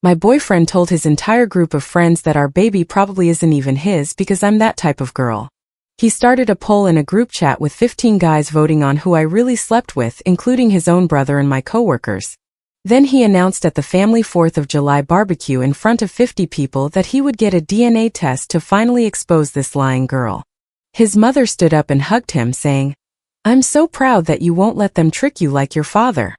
My boyfriend told his entire group of friends that our baby probably isn't even his because I'm that type of girl. He started a poll in a group chat with 15 guys voting on who I really slept with, including his own brother and my coworkers. Then he announced at the family 4th of July barbecue in front of 50 people that he would get a DNA test to finally expose this lying girl. His mother stood up and hugged him, saying, "I'm so proud that you won't let them trick you like your father."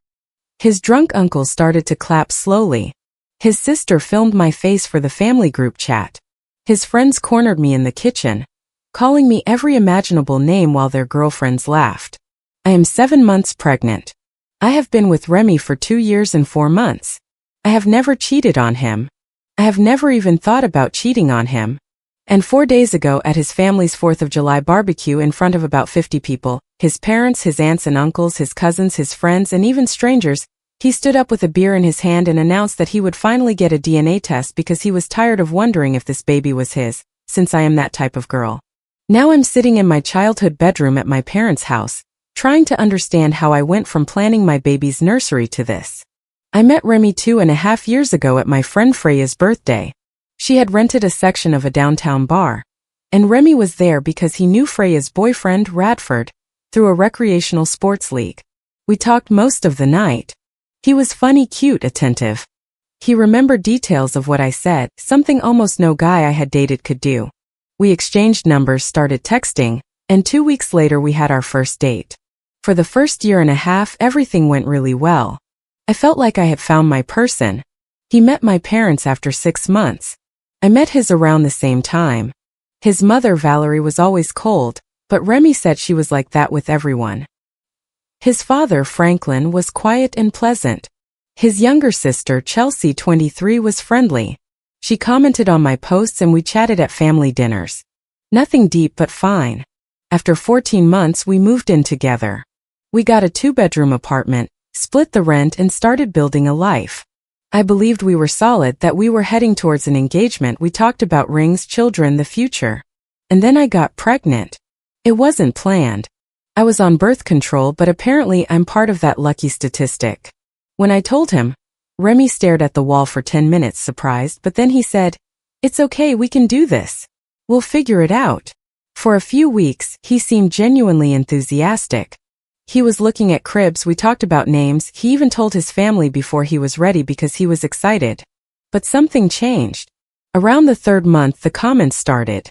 His drunk uncle started to clap slowly. His sister filmed my face for the family group chat. His friends cornered me in the kitchen, calling me every imaginable name while their girlfriends laughed. I am 7 months pregnant. I have been with Remy for 2 years and 4 months. I have never cheated on him. I have never even thought about cheating on him. And 4 days ago at his family's 4th of July barbecue in front of about 50 people, his parents, his aunts and uncles, his cousins, his friends, and even strangers, he stood up with a beer in his hand and announced that he would finally get a DNA test because he was tired of wondering if this baby was his, since I am that type of girl. Now I'm sitting in my childhood bedroom at my parents' house, trying to understand how I went from planning my baby's nursery to this. I met Remy 2.5 years ago at my friend Freya's birthday. She had rented a section of a downtown bar, and Remy was there because he knew Freya's boyfriend, Radford, through a recreational sports league. We talked most of the night. He was funny, cute, attentive. He remembered details of what I said, something almost no guy I had dated could do. We exchanged numbers, started texting, and 2 weeks later we had our first date. For the first 1.5 years, everything went really well. I felt like I had found my person. He met my parents after 6 months. I met his around the same time. His mother, Valerie, was always cold, but Remy said she was like that with everyone. His father, Franklin, was quiet and pleasant. His younger sister, Chelsea, 23, was friendly. She commented on my posts and we chatted at family dinners. Nothing deep but fine. After 14 months, we moved in together. We got a 2-bedroom apartment, split the rent, and started building a life. I believed we were solid, that we were heading towards an engagement. We talked about rings, children, the future. And then I got pregnant. It wasn't planned. I was on birth control, but apparently I'm part of that lucky statistic. When I told him, Remy stared at the wall for 10 minutes surprised, but then he said, "It's okay, we can do this. We'll figure it out." For a few weeks, he seemed genuinely enthusiastic. He was looking at cribs, we talked about names, he even told his family before he was ready because he was excited. But something changed. Around the 3rd month, the comments started.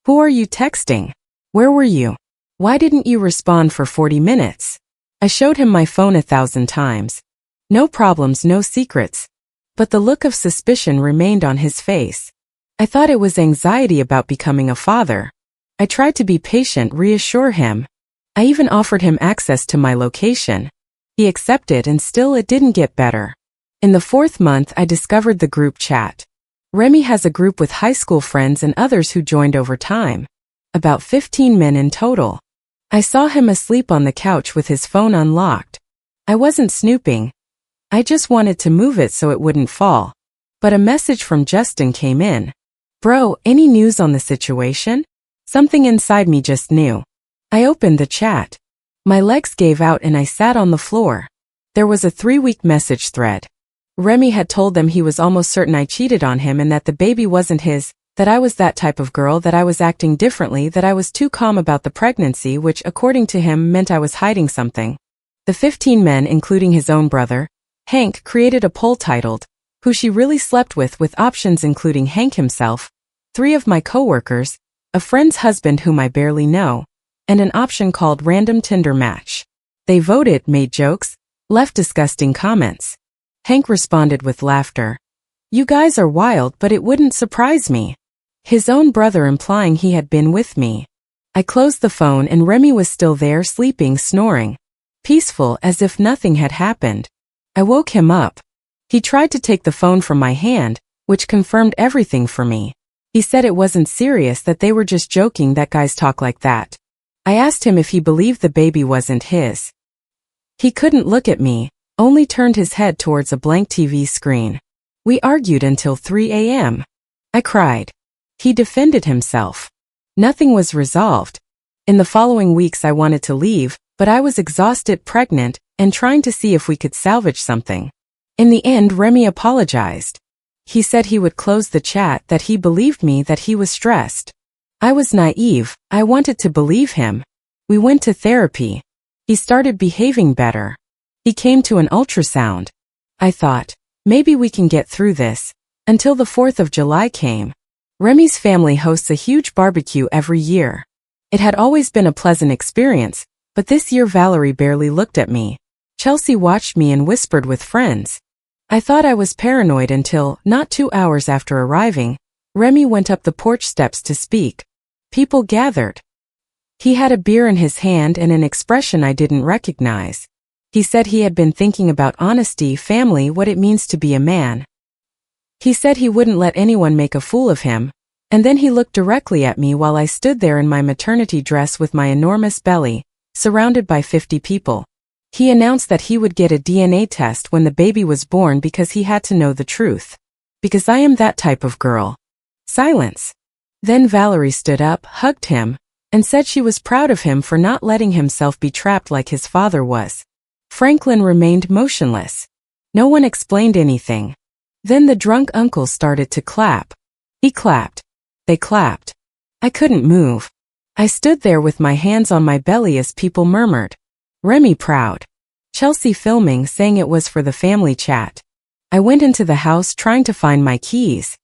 "Who are you texting? Where were you? Why didn't you respond for 40 minutes? I showed him my phone 1,000 times. No problems, no secrets. But the look of suspicion remained on his face. I thought it was anxiety about becoming a father. I tried to be patient, reassure him. I even offered him access to my location. He accepted, and still it didn't get better. In the 4th month, I discovered the group chat. Remy has a group with high school friends and others who joined over time. About 15 men in total. I saw him asleep on the couch with his phone unlocked. I wasn't snooping. I just wanted to move it so it wouldn't fall. But a message from Justin came in. "Bro, any news on the situation?" Something inside me just knew. I opened the chat. My legs gave out and I sat on the floor. There was a 3-week message thread. Remy had told them he was almost certain I cheated on him and that the baby wasn't his, that I was that type of girl, that I was acting differently, that I was too calm about the pregnancy, which, according to him, meant I was hiding something. The 15 men, including his own brother, Hank, created a poll titled, "Who She Really Slept with options including Hank himself, 3 of my coworkers, a friend's husband whom I barely know, and an option called Random Tinder Match. They voted, made jokes, left disgusting comments. Hank responded with laughter. "You guys are wild, but it wouldn't surprise me." His own brother implying he had been with me. I closed the phone and Remy was still there, sleeping, snoring. Peaceful, as if nothing had happened. I woke him up. He tried to take the phone from my hand, which confirmed everything for me. He said it wasn't serious, that they were just joking, that guys talk like that. I asked him if he believed the baby wasn't his. He couldn't look at me, only turned his head towards a blank TV screen. We argued until 3 a.m. I cried. He defended himself. Nothing was resolved. In the following weeks I wanted to leave, but I was exhausted, pregnant, and trying to see if we could salvage something. In the end, Remy apologized. He said he would close the chat, that he believed me, that he was stressed. I was naive. I wanted to believe him. We went to therapy. He started behaving better. He came to an ultrasound. I thought, maybe we can get through this. Until the 4th of July came. Remy's family hosts a huge barbecue every year. It had always been a pleasant experience, but this year Valerie barely looked at me. Chelsea watched me and whispered with friends. I thought I was paranoid until, not 2 hours after arriving, Remy went up the porch steps to speak. People gathered. He had a beer in his hand and an expression I didn't recognize. He said he had been thinking about honesty, family, what it means to be a man. He said he wouldn't let anyone make a fool of him, and then he looked directly at me while I stood there in my maternity dress with my enormous belly, surrounded by 50 people. He announced that he would get a DNA test when the baby was born because he had to know the truth. Because I am that type of girl. Silence. Then Valerie stood up, hugged him, and said she was proud of him for not letting himself be trapped like his father was. Franklin remained motionless. No one explained anything. Then the drunk uncle started to clap. He clapped. They clapped. I couldn't move. I stood there with my hands on my belly as people murmured, Remy proud. Chelsea filming, saying it was for the family chat. I went into the house trying to find my keys.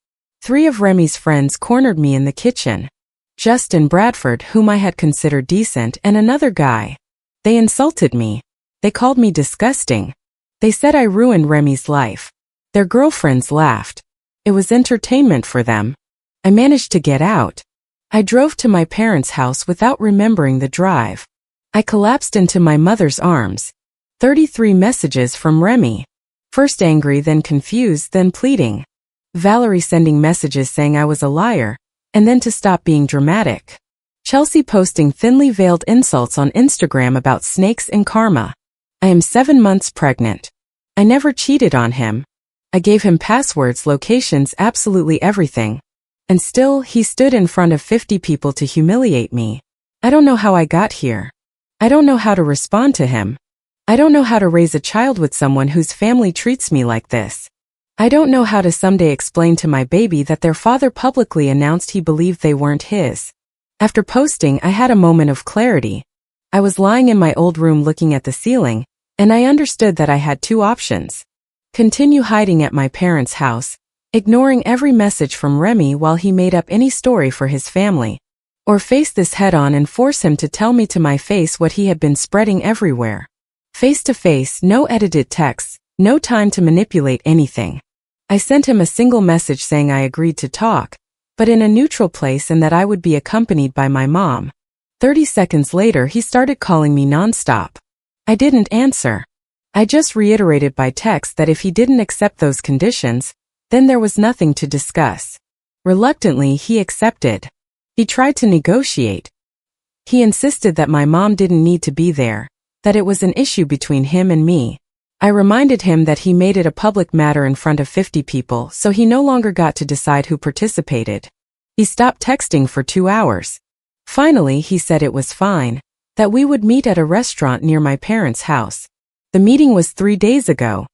3 of Remy's friends cornered me in the kitchen. Justin Bradford, whom I had considered decent, and another guy. They insulted me. They called me disgusting. They said I ruined Remy's life. Their girlfriends laughed. It was entertainment for them. I managed to get out. I drove to my parents' house without remembering the drive. I collapsed into my mother's arms. 33 messages from Remy. First angry, then confused, then pleading. Valerie sending messages saying I was a liar, and then to stop being dramatic. Chelsea posting thinly veiled insults on Instagram about snakes and karma. I am 7 months pregnant. I never cheated on him. I gave him passwords, locations, absolutely everything. And still, he stood in front of 50 people to humiliate me. I don't know how I got here. I don't know how to respond to him. I don't know how to raise a child with someone whose family treats me like this. I don't know how to someday explain to my baby that their father publicly announced he believed they weren't his. After posting, I had a moment of clarity. I was lying in my old room looking at the ceiling, and I understood that I had 2 options. Continue hiding at my parents' house, ignoring every message from Remy while he made up any story for his family, or face this head-on and force him to tell me to my face what he had been spreading everywhere. Face-to-face, no edited texts, no time to manipulate anything. I sent him a single message saying I agreed to talk, but in a neutral place and that I would be accompanied by my mom. 30 seconds later he started calling me nonstop. I didn't answer. I just reiterated by text that if he didn't accept those conditions, then there was nothing to discuss. Reluctantly he accepted. He tried to negotiate. He insisted that my mom didn't need to be there, that it was an issue between him and me. I reminded him that he made it a public matter in front of 50 people, so he no longer got to decide who participated. He stopped texting for 2 hours. Finally, he said it was fine, that we would meet at a restaurant near my parents' house. The meeting was 3 days ago.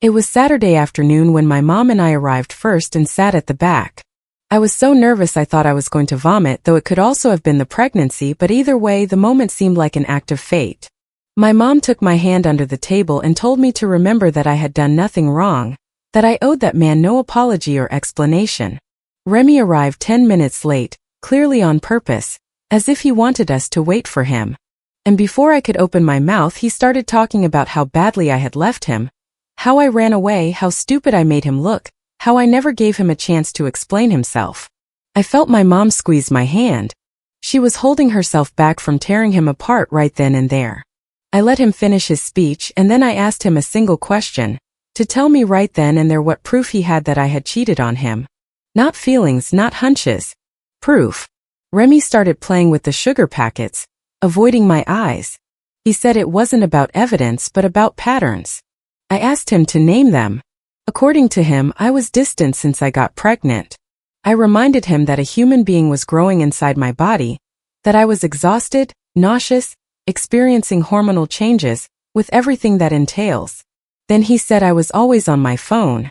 It was Saturday afternoon when my mom and I arrived first and sat at the back. I was so nervous I thought I was going to vomit, though it could also have been the pregnancy, but either way the moment seemed like an act of fate. My mom took my hand under the table and told me to remember that I had done nothing wrong, that I owed that man no apology or explanation. Remy arrived 10 minutes late, clearly on purpose, as if he wanted us to wait for him. And before I could open my mouth he started talking about how badly I had left him, how I ran away, how stupid I made him look, how I never gave him a chance to explain himself. I felt my mom squeeze my hand. She was holding herself back from tearing him apart right then and there. I let him finish his speech and then I asked him a single question, to tell me right then and there what proof he had that I had cheated on him. Not feelings, not hunches. Proof. Remy started playing with the sugar packets, avoiding my eyes. He said it wasn't about evidence but about patterns. I asked him to name them. According to him, I was distant since I got pregnant. I reminded him that a human being was growing inside my body, that I was exhausted, nauseous, experiencing hormonal changes, with everything that entails. Then he said I was always on my phone.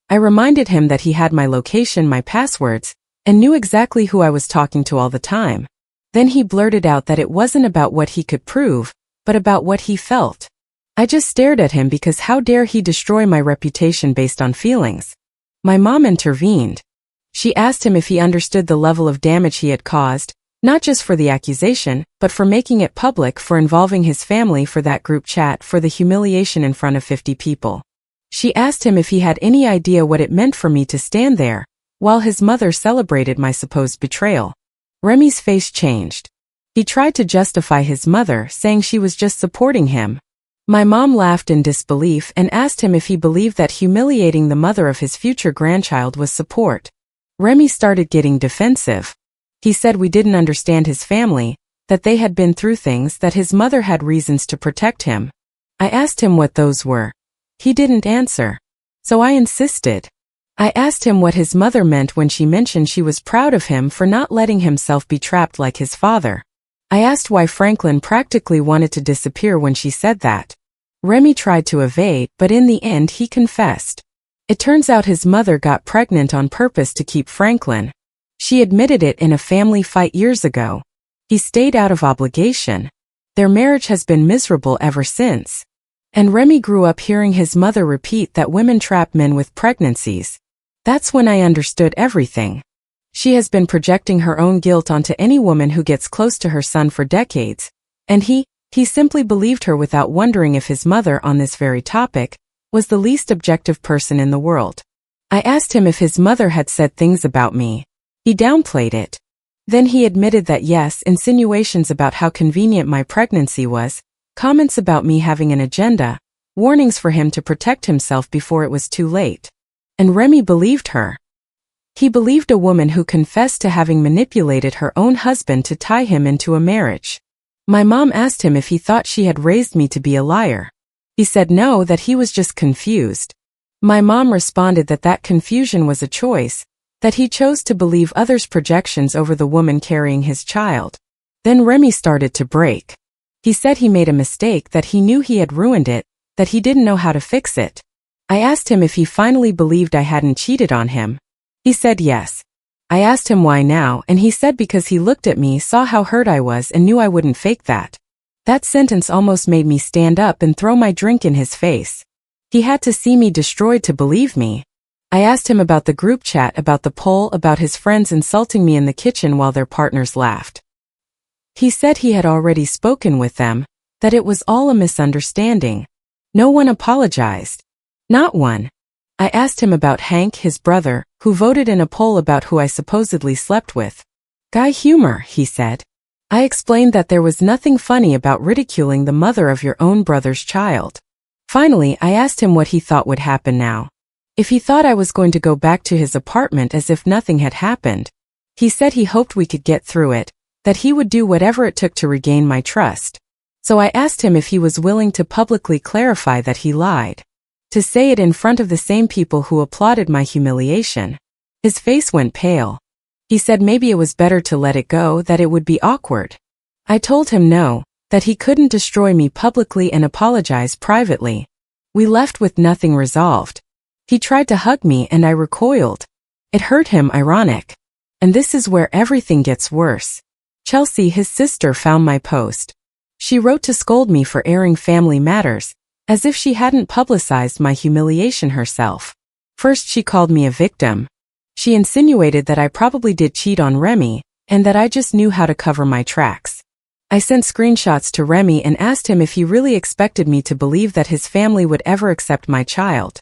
I reminded him that he had my location, my passwords, and knew exactly who I was talking to all the time. Then he blurted out that it wasn't about what he could prove, but about what he felt. I just stared at him because how dare he destroy my reputation based on feelings. My mom intervened. She asked him if he understood the level of damage he had caused, not just for the accusation, but for making it public, for involving his family, for that group chat, for the humiliation in front of 50 people. She asked him if he had any idea what it meant for me to stand there, while his mother celebrated my supposed betrayal. Remy's face changed. He tried to justify his mother, saying she was just supporting him. My mom laughed in disbelief and asked him if he believed that humiliating the mother of his future grandchild was support. Remy started getting defensive. He said we didn't understand his family, that they had been through things, that his mother had reasons to protect him. I asked him what those were. He didn't answer. So I insisted. I asked him what his mother meant when she mentioned she was proud of him for not letting himself be trapped like his father. I asked why Franklin practically wanted to disappear when she said that. Remy tried to evade, but in the end he confessed. It turns out his mother got pregnant on purpose to keep Franklin. She admitted it in a family fight years ago. He stayed out of obligation. Their marriage has been miserable ever since. And Remy grew up hearing his mother repeat that women trap men with pregnancies. That's when I understood everything. She has been projecting her own guilt onto any woman who gets close to her son for decades, and he simply believed her without wondering if his mother, on this very topic, was the least objective person in the world. I asked him if his mother had said things about me. He downplayed it. Then he admitted that yes, insinuations about how convenient my pregnancy was, comments about me having an agenda, warnings for him to protect himself before it was too late. And Remy believed her. He believed a woman who confessed to having manipulated her own husband to tie him into a marriage. My mom asked him if he thought she had raised me to be a liar. He said no, that he was just confused. My mom responded that that confusion was a choice, that he chose to believe others' projections over the woman carrying his child. Then Remy started to break. He said he made a mistake, that he knew he had ruined it, that he didn't know how to fix it. I asked him if he finally believed I hadn't cheated on him. He said yes. I asked him why now, and he said because he looked at me, saw how hurt I was, and knew I wouldn't fake that. That sentence almost made me stand up and throw my drink in his face. He had to see me destroyed to believe me. I asked him about the group chat, about the poll, about his friends insulting me in the kitchen while their partners laughed. He said he had already spoken with them, that it was all a misunderstanding. No one apologized. Not one. I asked him about Hank, his brother, who voted in a poll about who I supposedly slept with. Guy humor, he said. I explained that there was nothing funny about ridiculing the mother of your own brother's child. Finally, I asked him what he thought would happen now. If he thought I was going to go back to his apartment as if nothing had happened. He said he hoped we could get through it, that he would do whatever it took to regain my trust. So I asked him if he was willing to publicly clarify that he lied. To say it in front of the same people who applauded my humiliation. His face went pale. He said maybe it was better to let it go, that it would be awkward. I told him no, that he couldn't destroy me publicly and apologize privately. We left with nothing resolved. He tried to hug me and I recoiled. It hurt him, ironic. And this is where everything gets worse. Chelsea, his sister, found my post. She wrote to scold me for airing family matters, as if she hadn't publicized my humiliation herself. First she called me a victim. She insinuated that I probably did cheat on Remy, and that I just knew how to cover my tracks. I sent screenshots to Remy and asked him if he really expected me to believe that his family would ever accept my child.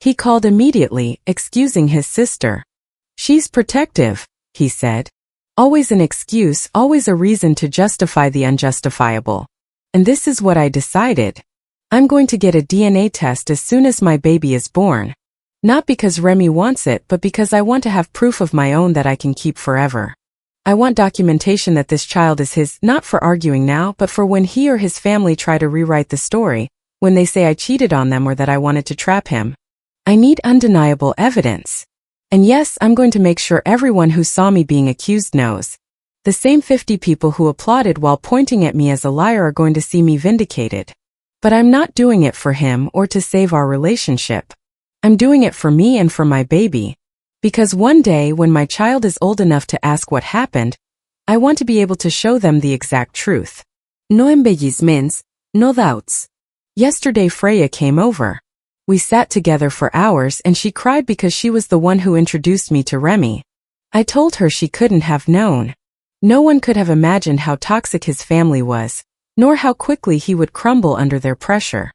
He called immediately, excusing his sister. She's protective, he said. Always an excuse, always a reason to justify the unjustifiable. And this is what I decided. I'm going to get a DNA test as soon as my baby is born. Not because Remy wants it, but because I want to have proof of my own that I can keep forever. I want documentation that this child is his, not for arguing now, but for when he or his family try to rewrite the story, when they say I cheated on them or that I wanted to trap him. I need undeniable evidence. And yes, I'm going to make sure everyone who saw me being accused knows. The same 50 people who applauded while pointing at me as a liar are going to see me vindicated. But I'm not doing it for him or to save our relationship. I'm doing it for me and for my baby. Because one day when my child is old enough to ask what happened, I want to be able to show them the exact truth. No embellisments, no doubts. Yesterday Freya came over. We sat together for hours and she cried because she was the one who introduced me to Remy. I told her she couldn't have known. No one could have imagined how toxic his family was, nor how quickly he would crumble under their pressure.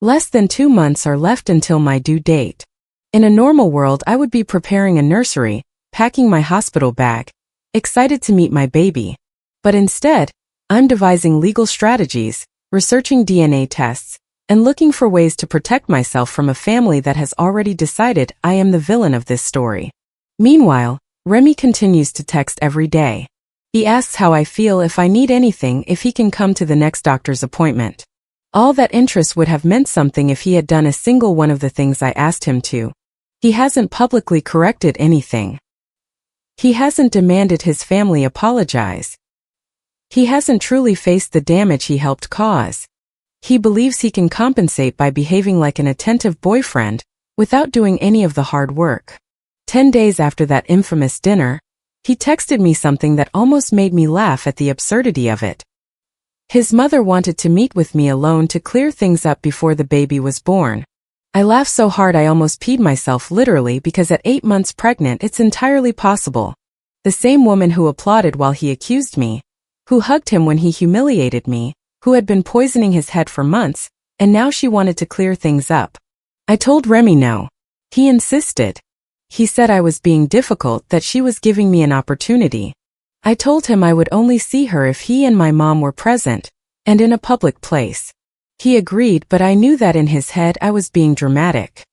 Less than 2 months are left until my due date. In a normal world I would be preparing a nursery, packing my hospital bag, excited to meet my baby. But instead, I'm devising legal strategies, researching DNA tests, and looking for ways to protect myself from a family that has already decided I am the villain of this story. Meanwhile, Remy continues to text every day. He asks how I feel, if I need anything, if he can come to the next doctor's appointment. All that interest would have meant something if he had done a single one of the things I asked him to. He hasn't publicly corrected anything. He hasn't demanded his family apologize. He hasn't truly faced the damage he helped cause. He believes he can compensate by behaving like an attentive boyfriend, without doing any of the hard work. 10 days after that infamous dinner, he texted me something that almost made me laugh at the absurdity of it. His mother wanted to meet with me alone to clear things up before the baby was born. I laughed so hard I almost peed myself literally, because at 8 months pregnant it's entirely possible. The same woman who applauded while he accused me, who hugged him when he humiliated me, who had been poisoning his head for months, and now she wanted to clear things up. I told Remy no. He insisted. He said I was being difficult, that she was giving me an opportunity. I told him I would only see her if he and my mom were present, and in a public place. He agreed, but I knew that in his head I was being dramatic.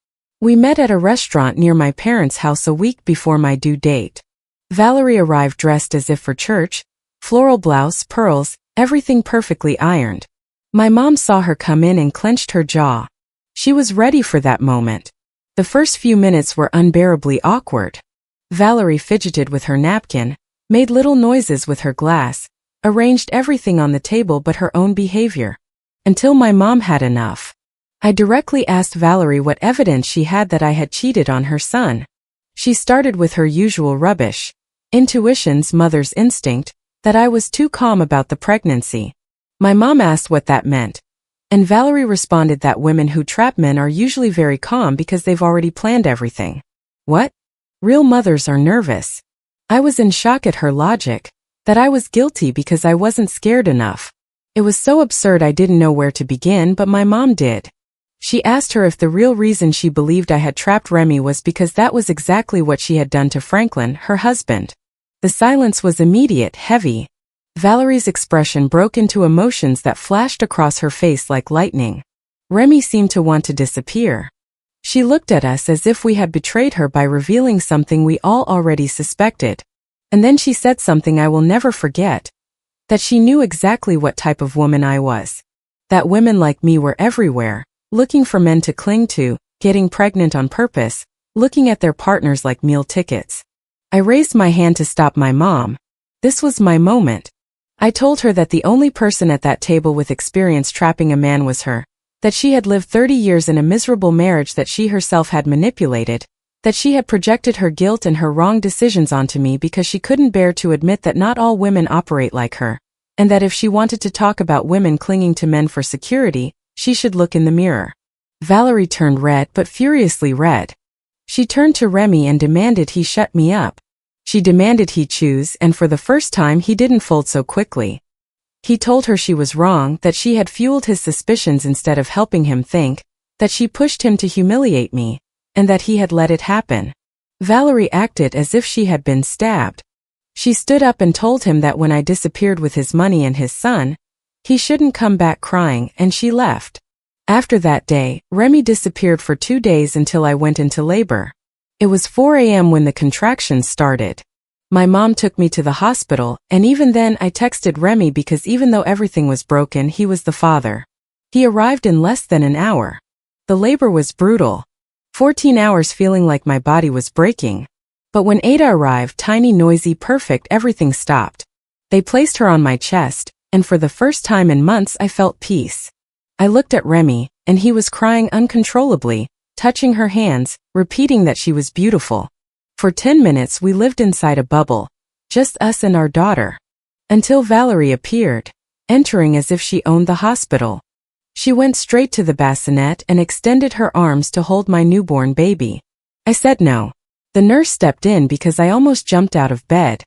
We met at a restaurant near my parents' house a week before my due date. Valerie arrived dressed as if for church, floral blouse, pearls, everything perfectly ironed. My mom saw her come in and clenched her jaw. She was ready for that moment. The first few minutes were unbearably awkward. Valerie fidgeted with her napkin, made little noises with her glass, arranged everything on the table but her own behavior. Until my mom had enough. I directly asked Valerie what evidence she had that I had cheated on her son. She started with her usual rubbish. Intuitions, mother's instinct, that I was too calm about the pregnancy. My mom asked what that meant, and Valerie responded that women who trap men are usually very calm because they've already planned everything. What? Real mothers are nervous. I was in shock at her logic, that I was guilty because I wasn't scared enough. It was so absurd I didn't know where to begin, but my mom did. She asked her if the real reason she believed I had trapped Remy was because that was exactly what she had done to Franklin, her husband. The silence was immediate, heavy. Valerie's expression broke into emotions that flashed across her face like lightning. Remy seemed to want to disappear. She looked at us as if we had betrayed her by revealing something we all already suspected. And then she said something I will never forget. That she knew exactly what type of woman I was. That women like me were everywhere, looking for men to cling to, getting pregnant on purpose, looking at their partners like meal tickets. I raised my hand to stop my mom. This was my moment. I told her that the only person at that table with experience trapping a man was her, that she had lived 30 years in a miserable marriage that she herself had manipulated, that she had projected her guilt and her wrong decisions onto me because she couldn't bear to admit that not all women operate like her, and that if she wanted to talk about women clinging to men for security, she should look in the mirror. Valerie turned red, but furiously red. She turned to Remy and demanded he shut me up. She demanded he choose, and for the first time he didn't fold so quickly. He told her she was wrong, that she had fueled his suspicions instead of helping him think, that she pushed him to humiliate me, and that he had let it happen. Valerie acted as if she had been stabbed. She stood up and told him that when I disappeared with his money and his son, he shouldn't come back crying, and she left. After that day, Remy disappeared for 2 days until I went into labor. It was 4 a.m. when the contractions started. My mom took me to the hospital, and even then I texted Remy because even though everything was broken, he was the father. He arrived in less than an hour. The labor was brutal. 14 hours feeling like my body was breaking. But when AITA arrived, tiny, noisy, perfect, everything stopped. They placed her on my chest, and for the first time in months I felt peace. I looked at Remy, and he was crying uncontrollably, touching her hands, repeating that she was beautiful. For 10 minutes we lived inside a bubble, just us and our daughter. Until Valerie appeared, entering as if she owned the hospital. She went straight to the bassinet and extended her arms to hold my newborn baby. I said no. The nurse stepped in because I almost jumped out of bed.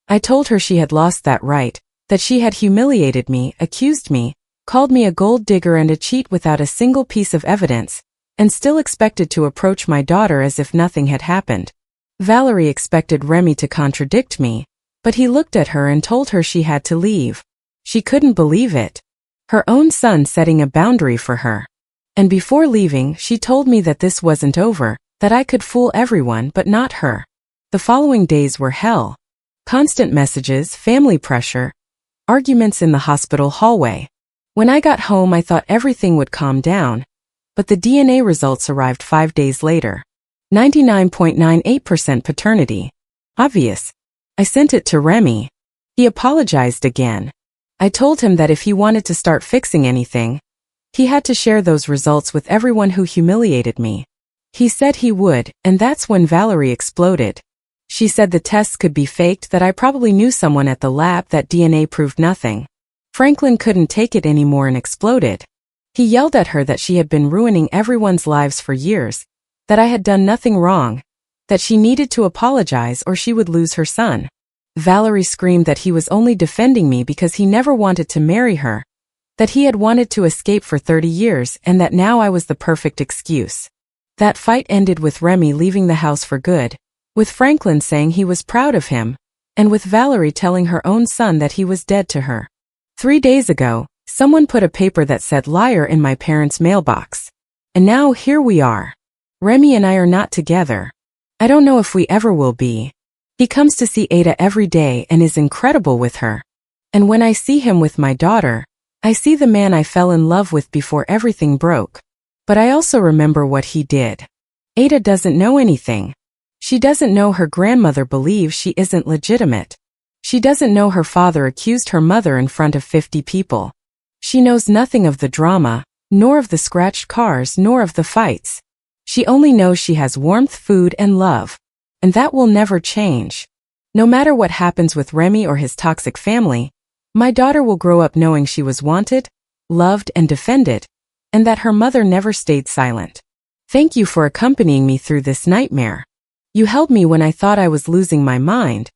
I told her she had lost that right, that she had humiliated me, accused me, called me a gold digger and a cheat without a single piece of evidence, and still expected to approach my daughter as if nothing had happened. Valerie expected Remy to contradict me, but he looked at her and told her she had to leave. She couldn't believe it. Her own son setting a boundary for her. And before leaving, she told me that this wasn't over, that I could fool everyone but not her. The following days were hell. Constant messages, family pressure, arguments in the hospital hallway. When I got home, I thought everything would calm down, but the DNA results arrived 5 days later. 99.98% paternity. Obvious. I sent it to Remy. He apologized again. I told him that if he wanted to start fixing anything, he had to share those results with everyone who humiliated me. He said he would, and that's when Valerie exploded. She said the tests could be faked, that I probably knew someone at the lab, that DNA proved nothing. Franklin couldn't take it anymore and exploded. He yelled at her that she had been ruining everyone's lives for years, that I had done nothing wrong, that she needed to apologize or she would lose her son. Valerie screamed that he was only defending me because he never wanted to marry her, that he had wanted to escape for 30 years and that now I was the perfect excuse. That fight ended with Remy leaving the house for good, with Franklin saying he was proud of him, and with Valerie telling her own son that he was dead to her. 3 days ago, someone put a paper that said liar in my parents' mailbox. And now here we are. Remy and I are not together. I don't know if we ever will be. He comes to see AITA every day and is incredible with her. And when I see him with my daughter, I see the man I fell in love with before everything broke. But I also remember what he did. AITA doesn't know anything. She doesn't know her grandmother believes she isn't legitimate. She doesn't know her father accused her mother in front of 50 people. She knows nothing of the drama, nor of the scratched cars, nor of the fights. She only knows she has warmth, food, and love. And that will never change. No matter what happens with Remy or his toxic family, my daughter will grow up knowing she was wanted, loved, and defended, and that her mother never stayed silent. Thank you for accompanying me through this nightmare. You held me when I thought I was losing my mind.